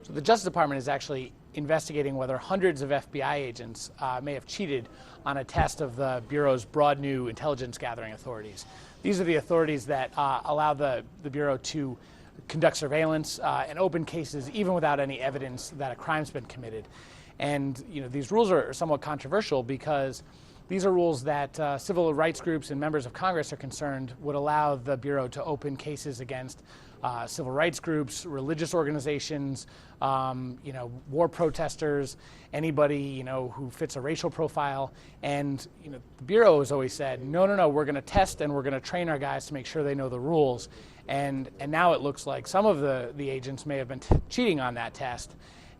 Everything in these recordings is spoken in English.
So the Justice Department is actually investigating whether hundreds of FBI agents may have cheated on a test of the Bureau's broad new intelligence gathering authorities. These are the authorities that allow the Bureau to conduct surveillance and open cases even without any evidence that a crime's been committed. And these rules are somewhat controversial because these are rules that civil rights groups and members of Congress are concerned would allow the Bureau to open cases against civil rights groups, religious organizations, war protesters, anybody who fits a racial profile. And the Bureau has always said, no, we're going to test and we're going to train our guys to make sure they know the rules. And now it looks like some of the agents may have been cheating on that test.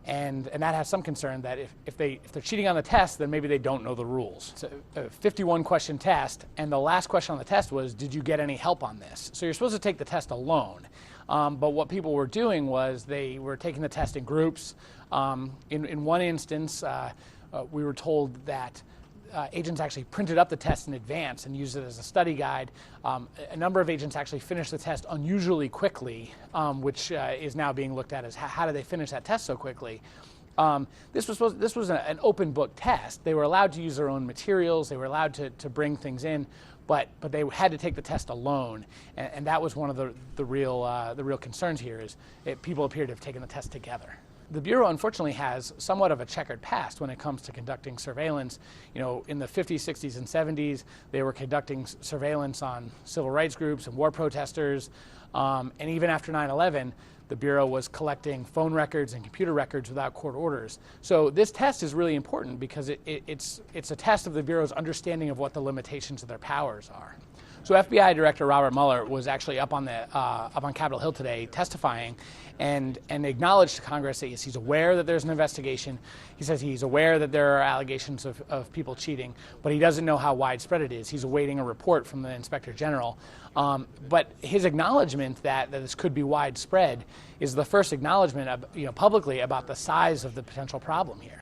And that has some concern that if they're cheating on the test, then maybe they don't know the rules. It's a 51-question test, and the last question on the test was, did you get any help on this? So you're supposed to take the test alone. But what people were doing was they were taking the test in groups. In one instance, we were told that agents actually printed up the test in advance and used it as a study guide. A number of agents actually finished the test unusually quickly, which is now being looked at as how did they finish that test so quickly. This was an open book test. They were allowed to use their own materials. They were allowed to bring things in, but they had to take the test alone. And that was one of the real concerns here is people appear to have taken the test together. The Bureau, unfortunately, has somewhat of a checkered past when it comes to conducting surveillance. In the 50s, 60s, and 70s, they were conducting surveillance on civil rights groups and war protesters. And even after 9/11, the Bureau was collecting phone records and computer records without court orders. So this test is really important because it's a test of the Bureau's understanding of what the limitations of their powers are. So FBI Director Robert Mueller was actually up on Capitol Hill today testifying and acknowledged to Congress that he's aware that there's an investigation. He says he's aware that there are allegations of people cheating, but he doesn't know how widespread it is. He's awaiting a report from the Inspector General. But his acknowledgement that this could be widespread is the first acknowledgement of, publicly about the size of the potential problem here.